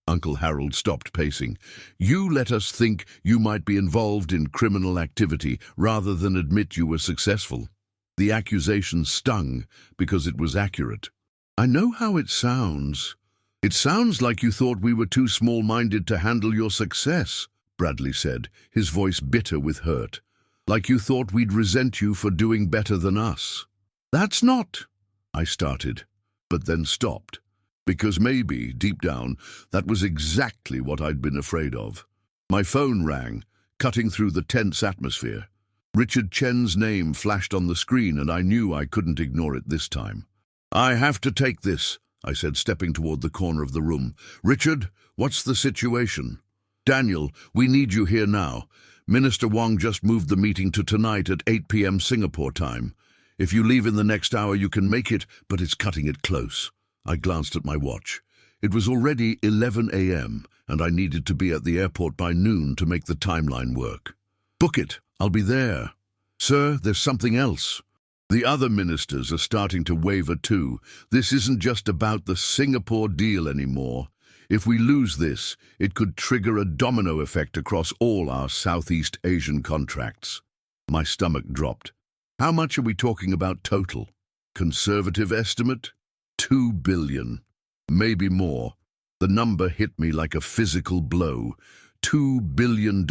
Uncle Harold stopped pacing. You let us think you might be involved in criminal activity rather than admit you were successful. The accusation stung because it was accurate. I know how it sounds. It sounds like you thought we were too small-minded to handle your success, Bradley said, his voice bitter with hurt. Like you thought we'd resent you for doing better than us. That's not, I started, but then stopped. Because maybe, deep down, that was exactly what I'd been afraid of. My phone rang, cutting through the tense atmosphere. Richard Chen's name flashed on the screen, and I knew I couldn't ignore it this time. I have to take this, I said, stepping toward the corner of the room. Richard, what's the situation? Daniel, we need you here now. Minister Wong just moved the meeting to tonight at 8 p.m. Singapore time. If you leave in the next hour, you can make it, but it's cutting it close. I glanced at my watch. It was already 11 a.m., and I needed to be at the airport by noon to make the timeline work. Book it. I'll be there. Sir, there's something else. The other ministers are starting to waver too. This isn't just about the Singapore deal anymore. If we lose this, it could trigger a domino effect across all our Southeast Asian contracts. My stomach dropped. How much are we talking about total? Conservative estimate? 2 billion. Maybe more. The number hit me like a physical blow. $2 billion,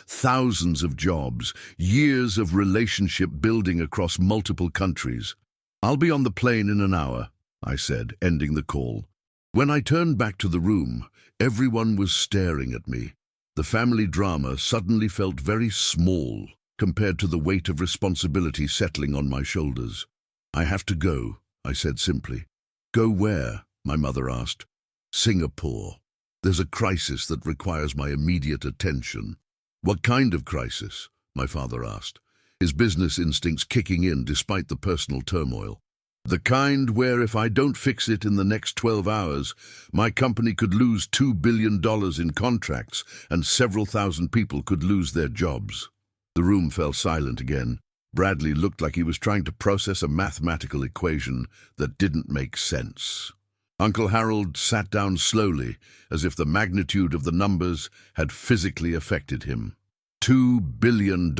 thousands of jobs, years of relationship building across multiple countries. I'll be on the plane in an hour, I said, ending the call. When I turned back to the room, everyone was staring at me. The family drama suddenly felt very small compared to the weight of responsibility settling on my shoulders. I have to go, I said simply. Go where? My mother asked. Singapore. There's a crisis that requires my immediate attention. What kind of crisis? My father asked, his business instincts kicking in despite the personal turmoil. The kind where if I don't fix it in the next 12 hours, my company could lose $2 billion in contracts and several thousand people could lose their jobs. The room fell silent again. Bradley looked like he was trying to process a mathematical equation that didn't make sense. Uncle Harold sat down slowly, as if the magnitude of the numbers had physically affected him. $2 billion,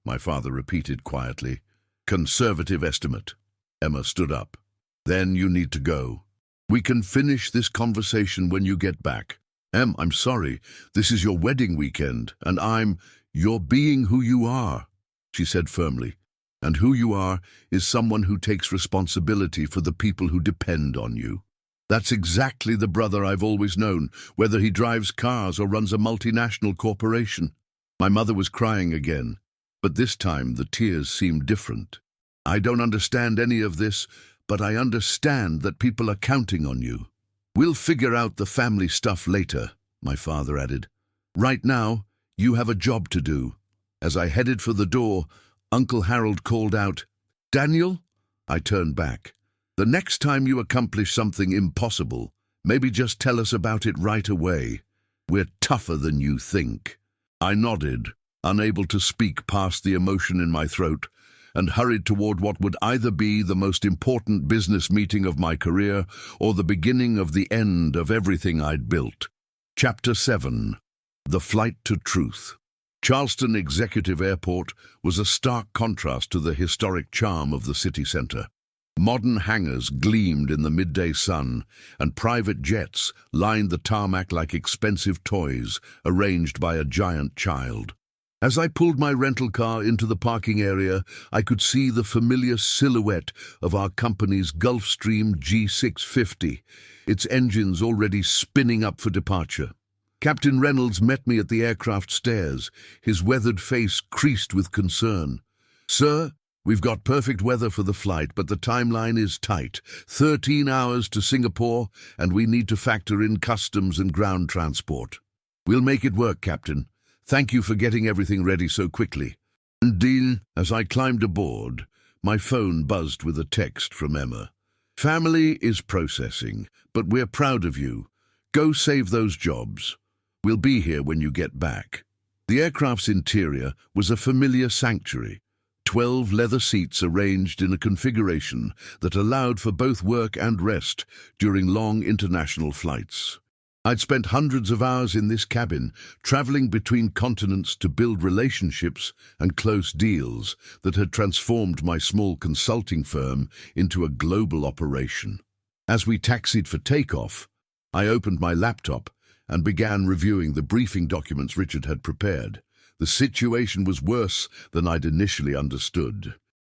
my father repeated quietly. Conservative estimate. Emma stood up. Then you need to go. We can finish this conversation when you get back. Em, I'm sorry. This is your wedding weekend, and you're being who you are, she said firmly. And who you are is someone who takes responsibility for the people who depend on you. That's exactly the brother I've always known, whether he drives cars or runs a multinational corporation. My mother was crying again, but this time the tears seemed different. I don't understand any of this, but I understand that people are counting on you. We'll figure out the family stuff later, my father added. Right now, you have a job to do. As I headed for the door, Uncle Harold called out, Daniel? I turned back. The next time you accomplish something impossible, maybe just tell us about it right away. We're tougher than you think. I nodded, unable to speak past the emotion in my throat, and hurried toward what would either be the most important business meeting of my career or the beginning of the end of everything I'd built. Chapter 7. The Flight to Truth. Charleston Executive Airport was a stark contrast to the historic charm of the city center. Modern hangars gleamed in the midday sun, and private jets lined the tarmac like expensive toys arranged by a giant child. As I pulled my rental car into the parking area, I could see the familiar silhouette of our company's Gulfstream G650, its engines already spinning up for departure. Captain Reynolds met me at the aircraft stairs, his weathered face creased with concern. Sir, we've got perfect weather for the flight, but the timeline is tight. 13 hours to Singapore, and we need to factor in customs and ground transport. We'll make it work, Captain. Thank you for getting everything ready so quickly. Deal. As I climbed aboard, my phone buzzed with a text from Emma. Family is processing, but we're proud of you. Go save those jobs. We'll be here when you get back. The aircraft's interior was a familiar sanctuary. 12 leather seats arranged in a configuration that allowed for both work and rest during long international flights. I'd spent hundreds of hours in this cabin, traveling between continents to build relationships and close deals that had transformed my small consulting firm into a global operation. As we taxied for takeoff, I opened my laptop and began reviewing the briefing documents Richard had prepared. The situation was worse than I'd initially understood.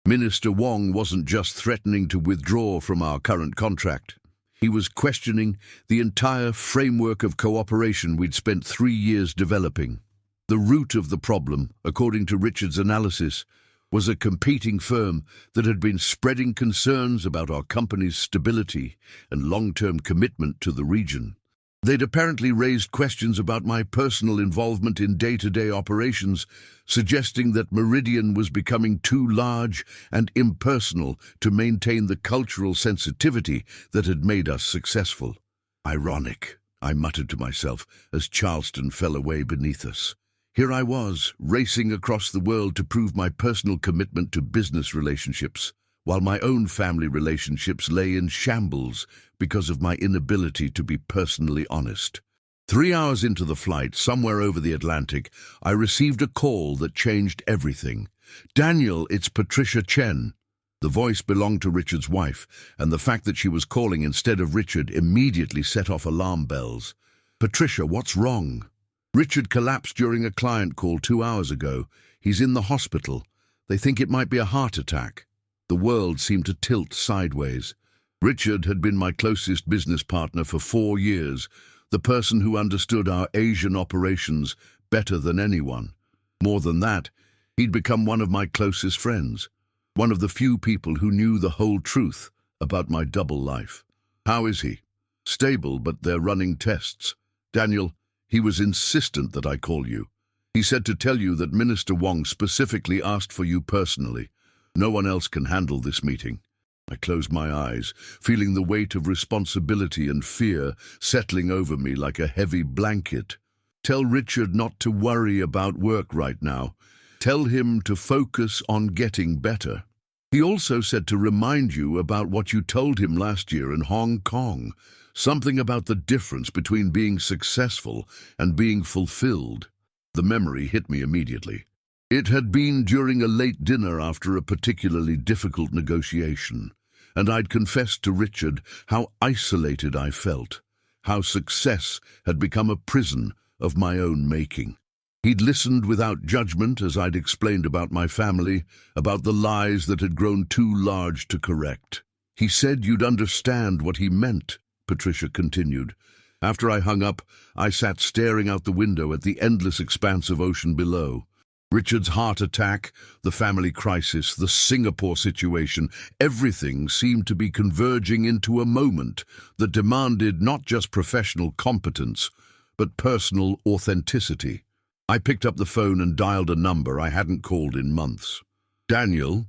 Minister Wong wasn't just threatening to withdraw from our current contract. He was questioning the entire framework of cooperation we'd spent 3 years developing. The root of the problem, according to Richard's analysis, was a competing firm that had been spreading concerns about our company's stability and long-term commitment to the region. They'd apparently raised questions about my personal involvement in day-to-day operations, suggesting that Meridian was becoming too large and impersonal to maintain the cultural sensitivity that had made us successful. Ironic, I muttered to myself as Charleston fell away beneath us. Here I was, racing across the world to prove my personal commitment to business relationships, while my own family relationships lay in shambles because of my inability to be personally honest. 3 hours into the flight, somewhere over the Atlantic, I received a call that changed everything. "Daniel, it's Patricia Chen." The voice belonged to Richard's wife, and the fact that she was calling instead of Richard immediately set off alarm bells. "Patricia, what's wrong?" "Richard collapsed during a client call 2 hours ago. He's in the hospital. They think it might be a heart attack." The world seemed to tilt sideways. Richard had been my closest business partner for 4 years, the person who understood our Asian operations better than anyone. More than that, he'd become one of my closest friends, one of the few people who knew the whole truth about my double life. "How is he?" "Stable, but they're running tests. Daniel, he was insistent that I call you. He said to tell you that Minister Wong specifically asked for you personally. No one else can handle this meeting." I closed my eyes, feeling the weight of responsibility and fear settling over me like a heavy blanket. "Tell Richard not to worry about work right now. Tell him to focus on getting better. He also said to remind you about what you told him last year in Hong Kong, something about the difference between being successful and being fulfilled." The memory hit me immediately. It had been during a late dinner after a particularly difficult negotiation, and I'd confessed to Richard how isolated I felt, how success had become a prison of my own making. He'd listened without judgment as I'd explained about my family, about the lies that had grown too large to correct. "He said you'd understand what he meant," Patricia continued. After I hung up, I sat staring out the window at the endless expanse of ocean below. Richard's heart attack, the family crisis, the Singapore situation, everything seemed to be converging into a moment that demanded not just professional competence, but personal authenticity. I picked up the phone and dialed a number I hadn't called in months. "Daniel?"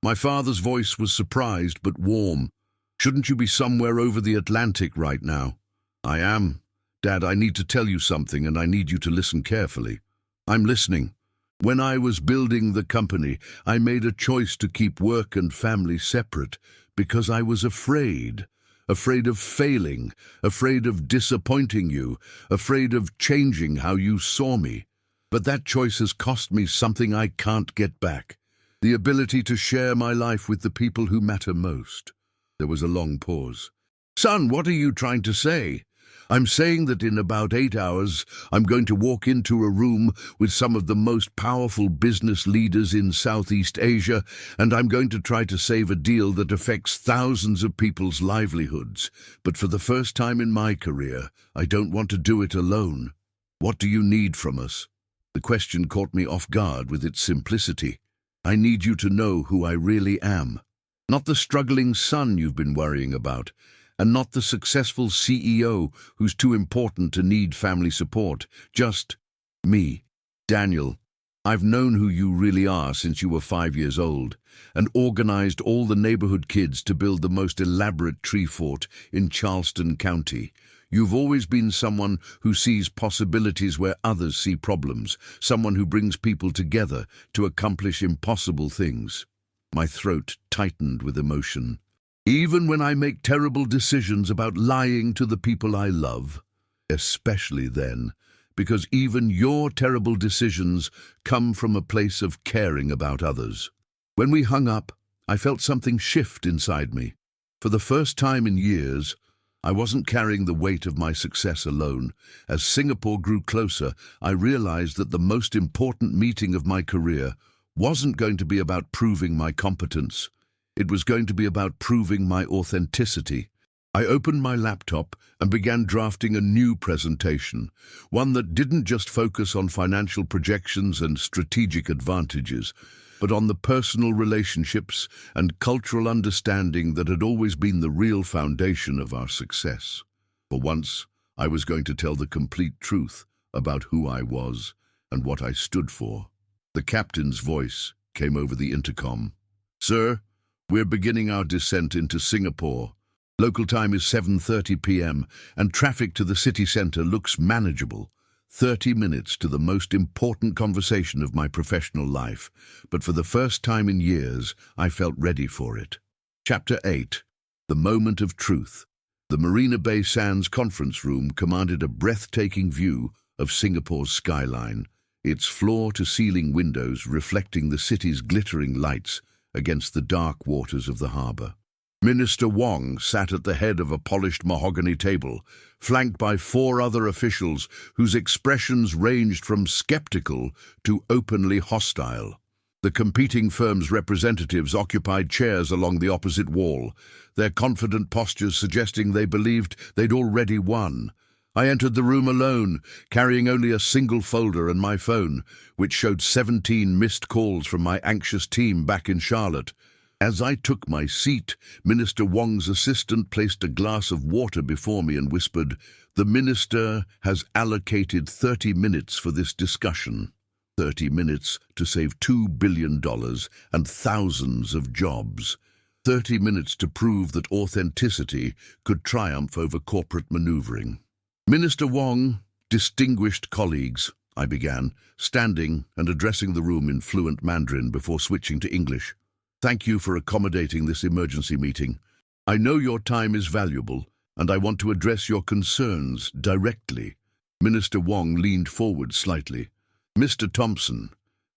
My father's voice was surprised but warm. "Shouldn't you be somewhere over the Atlantic right now?" "I am. Dad, I need to tell you something, and I need you to listen carefully." "I'm listening." "When I was building the company, I made a choice to keep work and family separate because I was afraid of failing, afraid of disappointing you, afraid of changing how you saw me. But that choice has cost me something I can't get back, the ability to share my life with the people who matter most." There was a long pause. "Son, what are you trying to say?" "I'm saying that in about 8 hours, I'm going to walk into a room with some of the most powerful business leaders in Southeast Asia, and I'm going to try to save a deal that affects thousands of people's livelihoods. But for the first time in my career, I don't want to do it alone. What do you need from us?" The question caught me off guard with its simplicity. "I need you to know who I really am. Not the struggling son you've been worrying about, and not the successful CEO who's too important to need family support. Just me, Daniel. I've known who you really are since you were 5 years old, and organized all the neighborhood kids to build the most elaborate tree fort in Charleston County. You've always been someone who sees possibilities where others see problems, someone who brings people together to accomplish impossible things. My throat tightened with emotion. Even when I make terrible decisions about lying to the people I love, especially then, because even your terrible decisions come from a place of caring about others. When we hung up, I felt something shift inside me. For the first time in years, I wasn't carrying the weight of my success alone. As Singapore grew closer, I realized that the most important meeting of my career wasn't going to be about proving my competence. It was going to be about proving my authenticity. I opened my laptop and began drafting a new presentation, one that didn't just focus on financial projections and strategic advantages, but on the personal relationships and cultural understanding that had always been the real foundation of our success. For once, I was going to tell the complete truth about who I was and what I stood for. The captain's voice came over the intercom. "Sir, we're beginning our descent into Singapore. Local time is 7:30 p.m. and traffic to the city centre looks manageable. 30 minutes to the most important conversation of my professional life, but for the first time in years, I felt ready for it." Chapter 8. The Moment of Truth. The Marina Bay Sands conference room commanded a breathtaking view of Singapore's skyline, its floor-to-ceiling windows reflecting the city's glittering lights against the dark waters of the harbour. Minister Wong sat at the head of a polished mahogany table, flanked by 4 other officials whose expressions ranged from skeptical to openly hostile. The competing firms' representatives occupied chairs along the opposite wall, their confident postures suggesting they believed they'd already won. I entered the room alone, carrying only a single folder and my phone, which showed 17 missed calls from my anxious team back in Charlotte. As I took my seat, Minister Wong's assistant placed a glass of water before me and whispered, "The minister has allocated 30 minutes for this discussion. 30 minutes to save $2 billion and thousands of jobs. 30 minutes to prove that authenticity could triumph over corporate maneuvering." "Minister Wong, distinguished colleagues," I began, standing and addressing the room in fluent Mandarin before switching to English. "Thank you for accommodating this emergency meeting. I know your time is valuable, and I want to address your concerns directly." Minister Wong leaned forward slightly. "Mr. Thompson,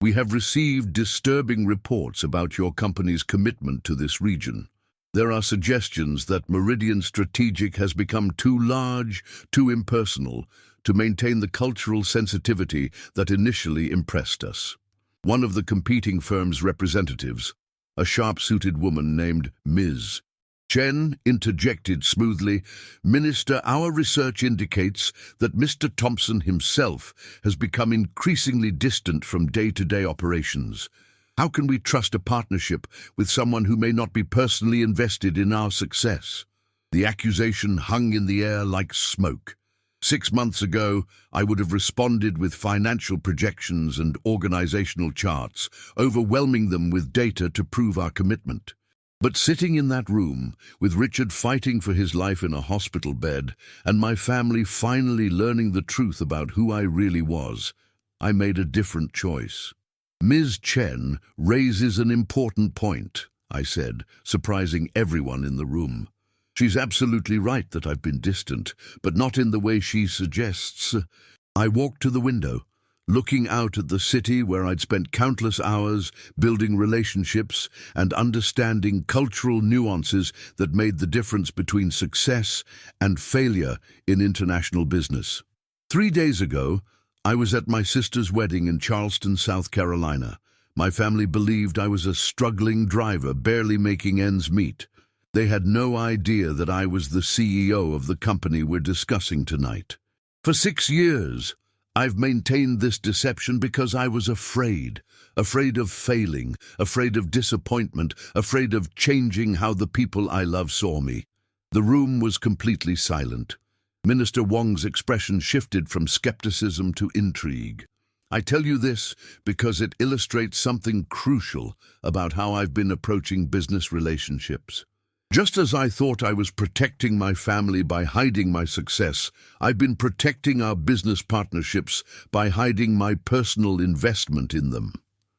we have received disturbing reports about your company's commitment to this region. There are suggestions that Meridian Strategic has become too large, too impersonal, to maintain the cultural sensitivity that initially impressed us." One of the competing firm's representatives, a sharp-suited woman named Ms. Chen, interjected smoothly, "Minister, our research indicates that Mr. Thompson himself has become increasingly distant from day-to-day operations. How can we trust a partnership with someone who may not be personally invested in our success?" The accusation hung in the air like smoke. 6 months ago, I would have responded with financial projections and organizational charts, overwhelming them with data to prove our commitment. But sitting in that room, with Richard fighting for his life in a hospital bed, and my family finally learning the truth about who I really was, I made a different choice. "Ms. Chen raises an important point," I said, surprising everyone in the room. "She's absolutely right that I've been distant, but not in the way she suggests." I walked to the window, looking out at the city where I'd spent countless hours building relationships and understanding cultural nuances that made the difference between success and failure in international business. 3 days ago, I was at my sister's wedding in Charleston, South Carolina. My family believed I was a struggling driver, barely making ends meet. They had no idea that I was the CEO of the company we're discussing tonight. For 6 years, I've maintained this deception because I was afraid of failing, afraid of disappointment, afraid of changing how the people I love saw me. The room was completely silent. Minister Wong's expression shifted from skepticism to intrigue. I tell you this because it illustrates something crucial about how I've been approaching business relationships. Just as I thought I was protecting my family by hiding my success, I've been protecting our business partnerships by hiding my personal investment in them.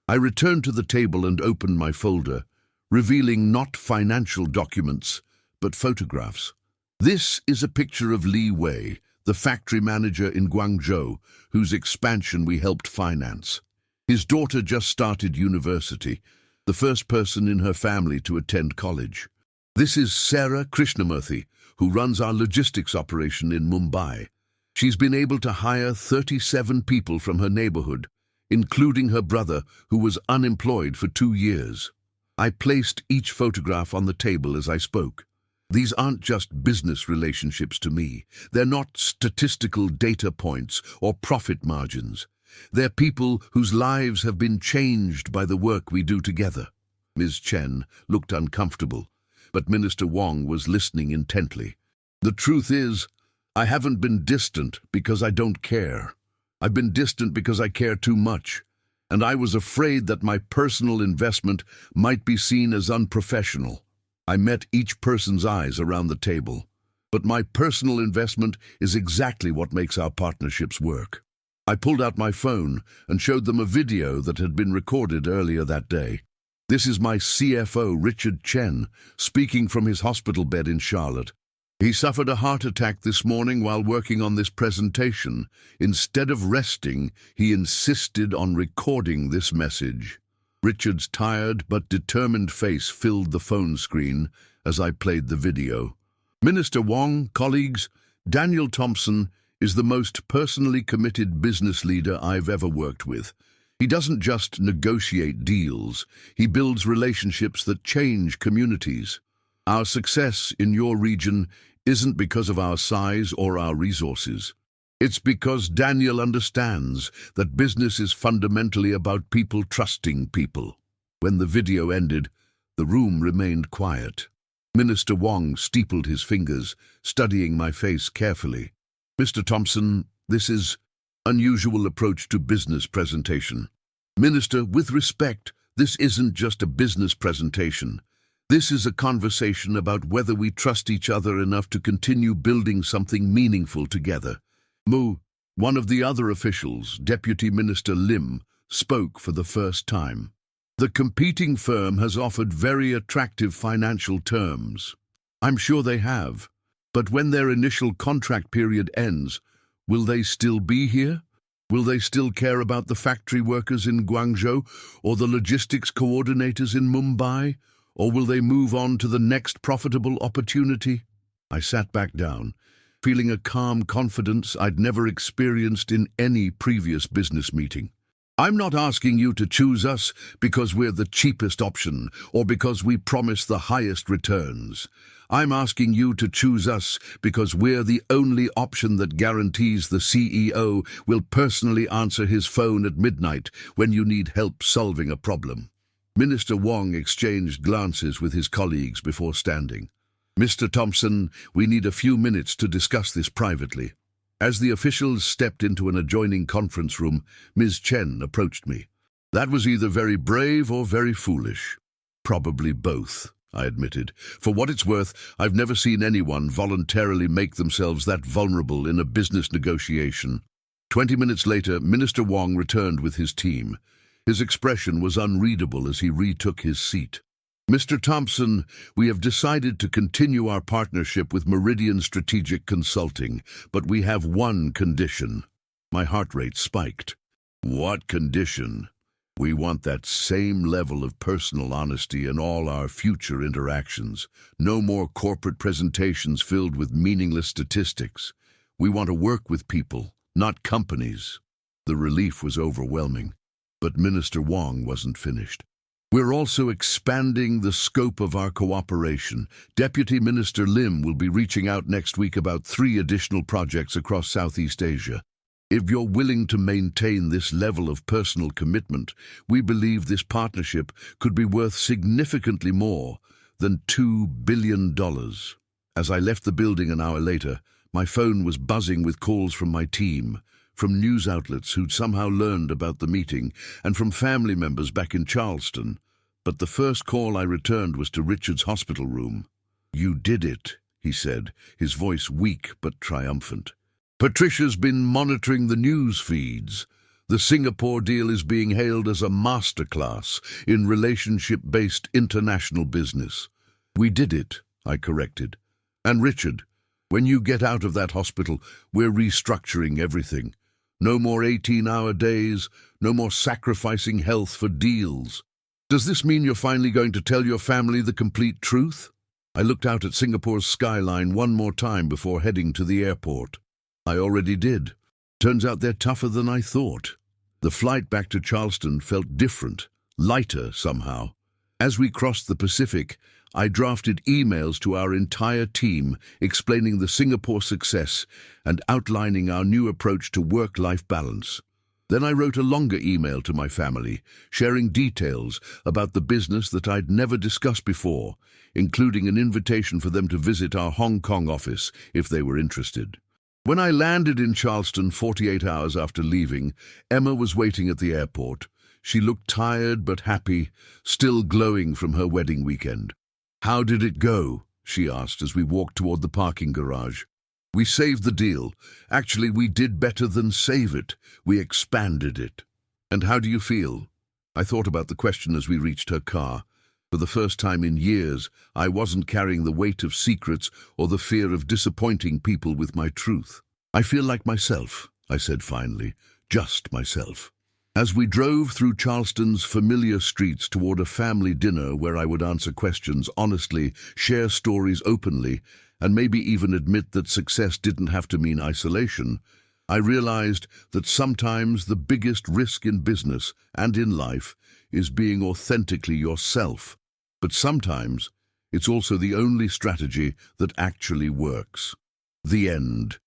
I returned to the table and opened my folder, revealing not financial documents, but photographs. This is a picture of Li Wei, the factory manager in Guangzhou, whose expansion we helped finance. His daughter just started university, the first person in her family to attend college. This is Sarah Krishnamurthy, who runs our logistics operation in Mumbai. She's been able to hire 37 people from her neighborhood, including her brother, who was unemployed for 2 years. I placed each photograph on the table as I spoke. These aren't just business relationships to me. They're not statistical data points or profit margins. They're people whose lives have been changed by the work we do together. Ms. Chen looked uncomfortable, but Minister Wong was listening intently. The truth is, I haven't been distant because I don't care. I've been distant because I care too much, and I was afraid that my personal investment might be seen as unprofessional. I met each person's eyes around the table. But my personal investment is exactly what makes our partnerships work. I pulled out my phone and showed them a video that had been recorded earlier that day. This is my CFO, Richard Chen, speaking from his hospital bed in Charlotte. He suffered a heart attack this morning while working on this presentation. Instead of resting, he insisted on recording this message. Richard's tired but determined face filled the phone screen as I played the video. Minister Wong, colleagues, Daniel Thompson is the most personally committed business leader I've ever worked with. He doesn't just negotiate deals, he builds relationships that change communities. Our success in your region isn't because of our size or our resources. It's because Daniel understands that business is fundamentally about people trusting people. When the video ended, the room remained quiet. Minister Wong steepled his fingers, studying my face carefully. Mr. Thompson, this is unusual approach to business presentation. Minister, with respect, this isn't just a business presentation. This is a conversation about whether we trust each other enough to continue building something meaningful together. Mu, one of the other officials, Deputy Minister Lim, spoke for the first time. The competing firm has offered very attractive financial terms. I'm sure they have. But when their initial contract period ends, will they still be here? Will they still care about the factory workers in Guangzhou or the logistics coordinators in Mumbai? Or will they move on to the next profitable opportunity? I sat back down, feeling a calm confidence I'd never experienced in any previous business meeting. I'm not asking you to choose us because we're the cheapest option or because we promise the highest returns. I'm asking you to choose us because we're the only option that guarantees the CEO will personally answer his phone at midnight when you need help solving a problem. Minister Wong exchanged glances with his colleagues before standing. Mr. Thompson, we need a few minutes to discuss this privately. As the officials stepped into an adjoining conference room, Ms. Chen approached me. That was either very brave or very foolish. Probably both, I admitted. For what it's worth, I've never seen anyone voluntarily make themselves that vulnerable in a business negotiation. 20 minutes later, Minister Wong returned with his team. His expression was unreadable as he retook his seat. Mr. Thompson, we have decided to continue our partnership with Meridian Strategic Consulting, but we have one condition. My heart rate spiked. What condition? We want that same level of personal honesty in all our future interactions. No more corporate presentations filled with meaningless statistics. We want to work with people, not companies. The relief was overwhelming, but Minister Wong wasn't finished. We're also expanding the scope of our cooperation. Deputy Minister Lim will be reaching out next week about 3 additional projects across Southeast Asia. If you're willing to maintain this level of personal commitment, we believe this partnership could be worth significantly more than $2 billion. As I left the building an hour later, my phone was buzzing with calls from my team, from news outlets who'd somehow learned about the meeting, and from family members back in Charleston. But the first call I returned was to Richard's hospital room. "You did it," he said, his voice weak but triumphant. "Patricia's been monitoring the news feeds. The Singapore deal is being hailed as a masterclass in relationship-based international business." "We did it," I corrected. "And Richard, when you get out of that hospital, we're restructuring everything. No more 18-hour days, no more sacrificing health for deals. Does this mean you're finally going to tell your family the complete truth?" I looked out at Singapore's skyline one more time before heading to the airport. I already did. Turns out they're tougher than I thought. The flight back to Charleston felt different, lighter somehow. As we crossed the Pacific, I drafted emails to our entire team explaining the Singapore success and outlining our new approach to work-life balance. Then I wrote a longer email to my family, sharing details about the business that I'd never discussed before, including an invitation for them to visit our Hong Kong office if they were interested. When I landed in Charleston 48 hours after leaving, Emma was waiting at the airport. She looked tired but happy, still glowing from her wedding weekend. "How did it go?" she asked as we walked toward the parking garage. "We saved the deal. Actually, we did better than save it. We expanded it." "And how do you feel?" I thought about the question as we reached her car. For the first time in years, I wasn't carrying the weight of secrets or the fear of disappointing people with my truth. "I feel like myself," I said finally, "just myself." As we drove through Charleston's familiar streets toward a family dinner where I would answer questions honestly, share stories openly, and maybe even admit that success didn't have to mean isolation, I realized that sometimes the biggest risk in business and in life is being authentically yourself. But sometimes it's also the only strategy that actually works. The end.